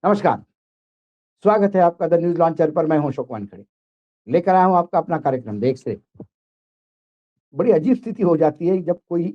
नमस्कार, स्वागत है आपका द न्यूज़ लॉन्चर पर। मैं हूं अशोक वानखड़े। लेकर आया हूं आपका अपना कार्यक्रम देश से। बड़ी अजीब स्थिति हो जाती है जब कोई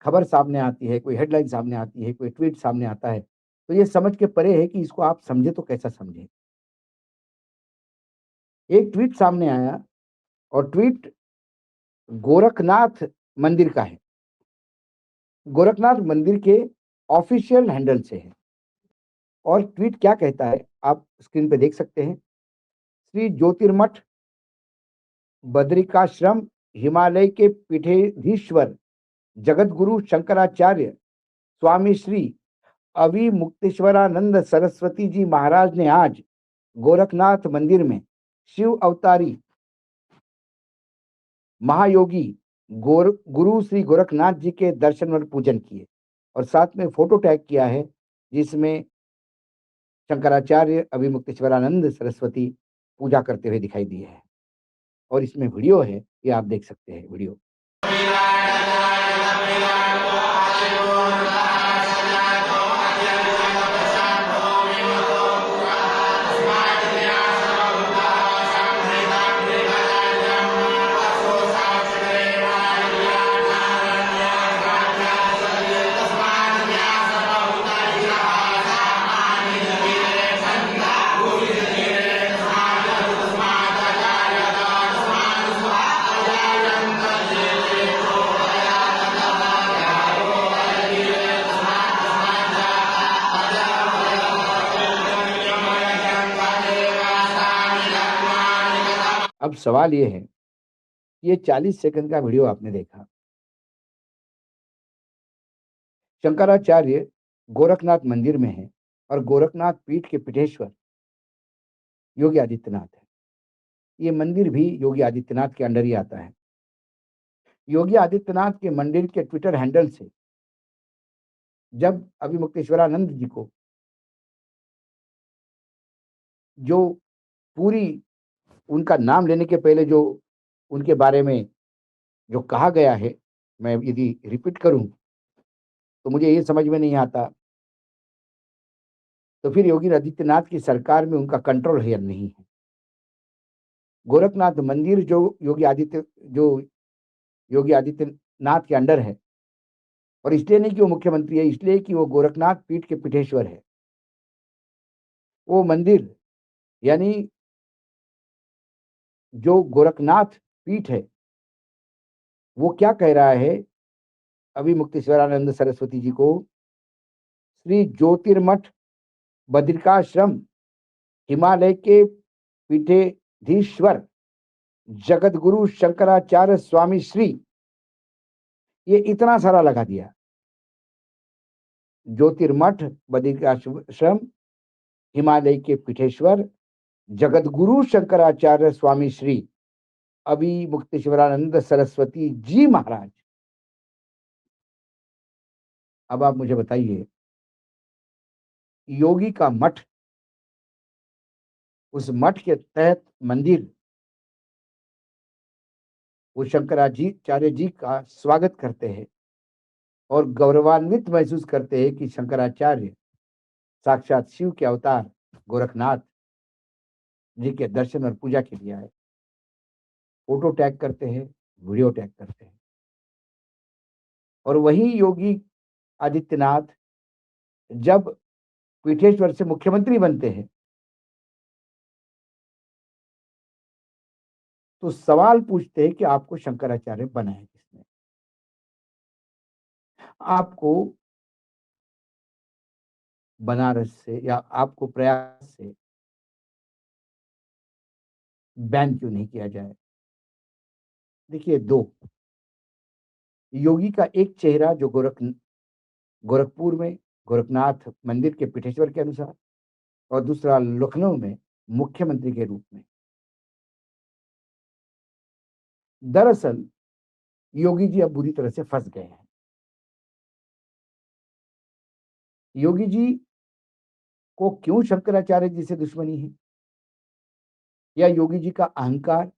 खबर सामने आती है, कोई हेडलाइन सामने आती है, कोई ट्वीट सामने आता है, तो ये समझ के परे है कि इसको आप समझे तो कैसा समझें। एक ट्वीट सामने आया और ट्वीट गोरखनाथ मंदिर का है। गोरखनाथ मंदिर के ऑफिशियल हैंडल से है और ट्वीट क्या कहता है आप स्क्रीन पे देख सकते हैं। श्री ज्योतिर्मठ बद्रिकाश्रम हिमालय के पीठाधीश्वर जगतगुरु शंकराचार्य स्वामी श्री अविमुक्तेश्वरानंद सरस्वती जी महाराज ने आज गोरखनाथ मंदिर में शिव अवतारी महायोगी गुरु श्री गोरखनाथ जी के दर्शन और पूजन किए और साथ में फोटो टैग किया है जिसमें शंकराचार्य अविमुक्तेश्वरानंद सरस्वती पूजा करते हुए दिखाई दिए हैं और इसमें वीडियो है, ये आप देख सकते हैं वीडियो। अब सवाल ये है, ये 40 सेकंड का वीडियो आपने देखा। शंकराचार्य गोरखनाथ मंदिर में है और गोरखनाथ पीठ के पीठेश्वर योगी आदित्यनाथ है। ये मंदिर भी योगी आदित्यनाथ के अंडर ही आता है। योगी आदित्यनाथ के मंदिर के ट्विटर हैंडल से जब अविमुक्तेश्वरानंद जी को जो पूरी उनका नाम लेने के पहले जो उनके बारे में जो कहा गया है, मैं यदि रिपीट करूं तो मुझे ये समझ में नहीं आता, तो फिर योगी आदित्यनाथ की सरकार में उनका कंट्रोल है या नहीं है। गोरखनाथ मंदिर जो योगी आदित्यनाथ के अंडर है और इसलिए नहीं कि वो मुख्यमंत्री है, इसलिए कि वो गोरखनाथ पीठ के पीठेश्वर है। वो मंदिर यानी जो गोरखनाथ पीठ है वो क्या कह रहा है अविमुक्तेश्वरानंद सरस्वती जी को, श्री ज्योतिर्मठ बद्रिकाश्रम हिमालय के पीठाधीश्वर जगतगुरु शंकराचार्य स्वामी श्री, ये इतना सारा लगा दिया। ज्योतिर्मठ बद्रिकाश्रम हिमालय के पीठेश्वर जगतगुरु शंकराचार्य स्वामी श्री अविमुक्तेश्वरानंद सरस्वती जी महाराज। अब आप मुझे बताइए, योगी का मठ, उस मठ के तहत मंदिर, वो शंकराचार्य जी का स्वागत करते हैं और गौरवान्वित महसूस करते हैं कि शंकराचार्य साक्षात शिव के अवतार गोरखनाथ जी के दर्शन और पूजा के लिए आए। फोटो टैग करते हैं, वीडियो टैग करते हैं और वही योगी आदित्यनाथ जब पीठेश्वर से मुख्यमंत्री बनते हैं तो सवाल पूछते हैं कि आपको शंकराचार्य बनाया किसने? आपको बनारस से या आपको प्रयाग से बैन क्यों नहीं किया जाए? देखिए, दो योगी का एक चेहरा जो गोरखपुर में गोरखनाथ मंदिर के पीठेश्वर के अनुसार और दूसरा लखनऊ में मुख्यमंत्री के रूप में। दरअसल योगी जी अब बुरी तरह से फंस गए हैं। योगी जी को क्यों शंकराचार्य जी से दुश्मनी है? या योगी जी का अहंकार,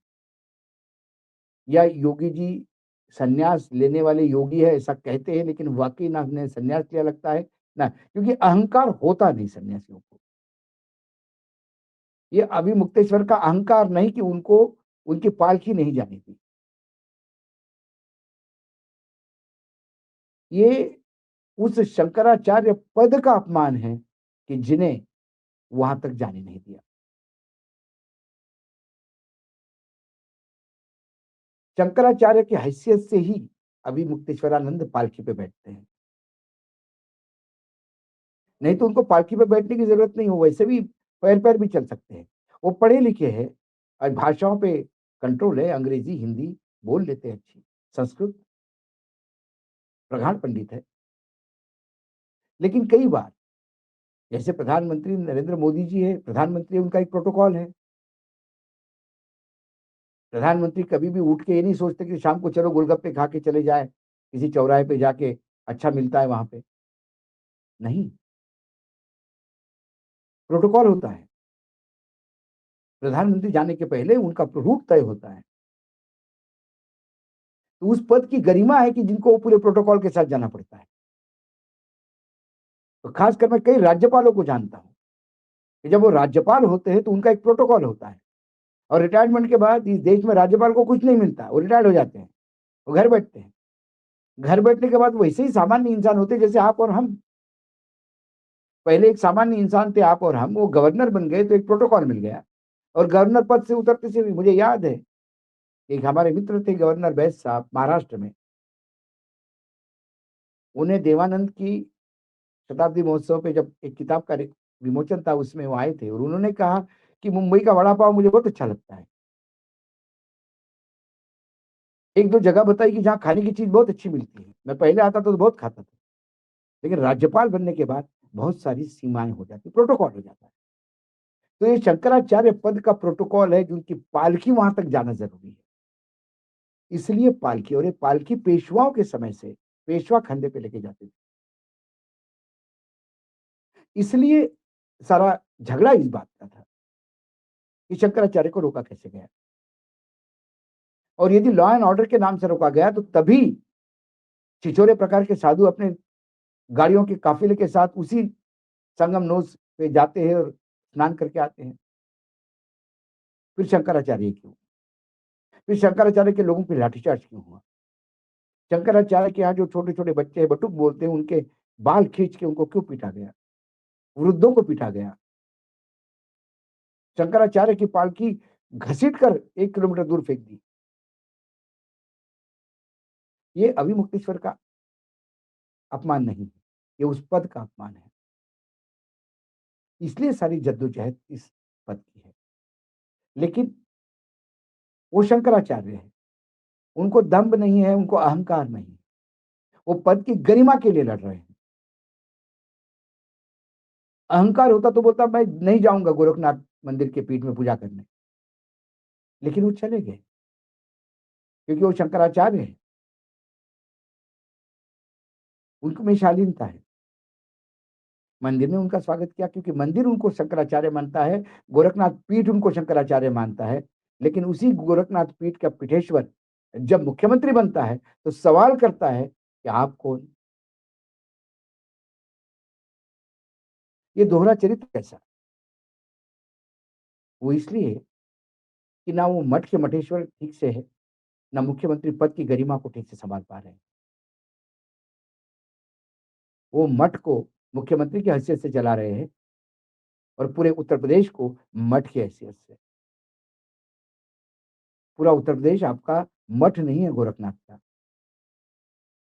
या योगी जी संन्यास लेने वाले योगी है ऐसा कहते हैं लेकिन वाकई ना ने संन्यास लिया लगता है ना, क्योंकि अहंकार होता नहीं सन्यासियों को। ये अभिमुक्तेश्वर का अहंकार नहीं कि उनको उनकी पालकी नहीं जानी थी। ये उस शंकराचार्य पद का अपमान है कि जिन्हें वहां तक जाने नहीं दिया। शंकराचार्य की हैसियत से ही अभिमुक्तेश्वरानंद पालकी पे बैठते हैं, नहीं तो उनको पालकी पे बैठने की जरूरत नहीं हो, वैसे भी पैर पैर भी चल सकते हैं। वो पढ़े लिखे हैं और भाषाओं पे कंट्रोल है, अंग्रेजी हिंदी बोल लेते हैं, अच्छी संस्कृत प्रगाढ़ पंडित है। लेकिन कई बार जैसे प्रधानमंत्री नरेंद्र मोदी जी है, प्रधानमंत्री उनका एक प्रोटोकॉल है। प्रधानमंत्री कभी भी उठ के ये नहीं सोचते कि शाम को चलो गोलगप्पे खा के चले जाए, किसी चौराहे पे जाके अच्छा मिलता है वहां पे, नहीं, प्रोटोकॉल होता है। प्रधानमंत्री जाने के पहले उनका रूट तय होता है। तो उस पद की गरिमा है कि जिनको पूरे प्रोटोकॉल के साथ जाना पड़ता है। तो खासकर मैं कई राज्यपालों को जानता हूं कि जब वो राज्यपाल होते हैं तो उनका एक प्रोटोकॉल होता है, और रिटायरमेंट के बाद इस देश में राज्यपाल को कुछ नहीं मिलता, वो रिटायर्ड हो जाते हैं, वो घर बैठते हैं। घर बैठने के बाद वैसे ही सामान्य इंसान होते जैसे आप और हम। पहले एक सामान्य इंसान थे आप और हम, वो गवर्नर बन गए तो एक प्रोटोकॉल मिल गया, और गवर्नर पद से उतरते से भी मुझे याद है, एक हमारे मित्र थे गवर्नर बैस साहब महाराष्ट्र में, उन्हें देवानंद की शताब्दी महोत्सव पे जब एक किताब का विमोचन था उसमें वो आए थे, और उन्होंने कहा कि मुंबई का वड़ा पाव मुझे बहुत अच्छा लगता है। एक दो जगह बताई कि जहाँ खाने की चीज बहुत अच्छी मिलती है, मैं पहले आता था तो बहुत खाता था, लेकिन राज्यपाल बनने के बाद बहुत सारी सीमाएं हो जाती, प्रोटोकॉल हो जाता है। तो ये शंकराचार्य पद का प्रोटोकॉल है कि उनकी पालकी वहां तक जाना जरूरी है, इसलिए पालकी, और ये पालकी पेशवाओं के समय से पेशवा खंडे पे लेके जाते थे, इसलिए सारा झगड़ा इस बात का था कि शंकराचार्य को रोका कैसे गया, और यदि लॉ एंड ऑर्डर के नाम से रोका गया तो तभी छिछोरे प्रकार के साधु अपने गाड़ियों के काफिले के साथ उसी संगम नोस पे जाते हैं और स्नान करके आते हैं। फिर शंकराचार्य क्यों, फिर शंकराचार्य के लोगों पे लाठीचार्ज क्यों हुआ, शंकराचार्य के यहाँ जो छोटे छोटे बच्चे हैं बटुक बोलते हैं, उनके बाल खींच के उनको क्यों पीटा गया, वृद्धों को पीटा गया, शंकराचार्य की पालकी घसीट कर 1 किलोमीटर दूर फेंक दी। ये अभिमुक्तेश्वर का अपमान नहीं है, ये उस पद का अपमान है, इसलिए सारी जद्दोजहद इस पद की है। लेकिन वो शंकराचार्य है, उनको दम्भ नहीं है, उनको अहंकार नहीं है, वो पद की गरिमा के लिए लड़ रहे हैं। अहंकार होता तो बोलता मैं नहीं जाऊंगा गोरखनाथ मंदिर के पीठ में पूजा करने, लेकिन वो चले गए क्योंकि वो शंकराचार्य है, उनमें शालीनता है। मंदिर में उनका स्वागत किया क्योंकि मंदिर उनको शंकराचार्य मानता है, गोरखनाथ पीठ उनको शंकराचार्य मानता है। लेकिन उसी गोरखनाथ पीठ का पीठेश्वर जब मुख्यमंत्री बनता है तो सवाल करता है कि आप कौन, ये दोहरा चरित्र कैसा। वो इसलिए कि ना वो मठ के मठेश्वर ठीक से है, ना मुख्यमंत्री पद की गरिमा को ठीक से संभाल पा रहे हैं। वो मठ को मुख्यमंत्री की हैसियत से चला रहे हैं और पूरे उत्तर प्रदेश को मठ की हैसियत से। पूरा उत्तर प्रदेश आपका मठ नहीं है गोरखनाथ का,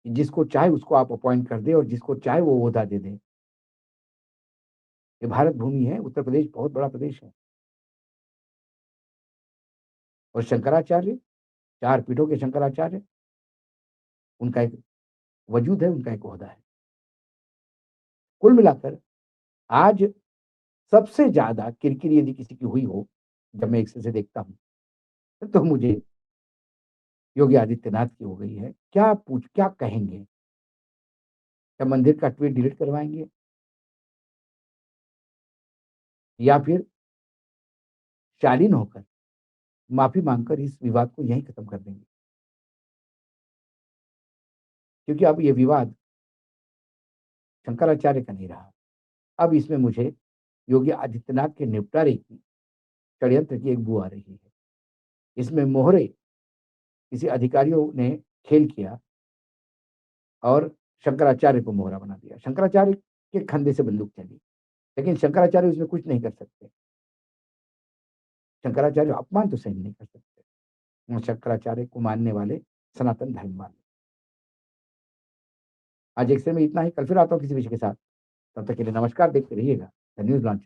जिसको चाहे उसको आप अपॉइंट कर दे और जिसको चाहे वो ओहदा दे दे। ये भारत भूमि है, उत्तर प्रदेश बहुत बड़ा प्रदेश है, और शंकराचार्य, 4 पीठों के शंकराचार्य, उनका एक वजूद है, उनका एक ओहदा है। कुल मिलाकर आज सबसे ज्यादा किरकिरी यदि किसी की हुई हो, जब मैं एक से देखता हूं, तो मुझे योगी आदित्यनाथ की हो गई है। क्या कहेंगे, क्या मंदिर का ट्वीट डिलीट करवाएंगे, या फिर शालीन होकर माफी मांगकर इस विवाद को यहीं खत्म कर देंगे, क्योंकि अब ये विवाद शंकराचार्य का नहीं रहा। अब इसमें मुझे योगी आदित्यनाथ के निपटारे की षड्यंत्र की एक बू आ रही है। इसमें मोहरे किसी अधिकारियों ने खेल किया और शंकराचार्य को मोहरा बना दिया। शंकराचार्य के खंधे से बंदूक चली, लेकिन शंकराचार्य उसमें कुछ नहीं कर सकते। शंकराचार्य अपमान तो सहन नहीं कर सकते। वो शंकराचार्य को मानने वाले सनातन धर्म वाले। आज एक्सरे में इतना ही, कल फिर आता हूँ किसी विषय के साथ। तब तक के लिए नमस्कार, देखते रहिएगा द न्यूज लॉन्च।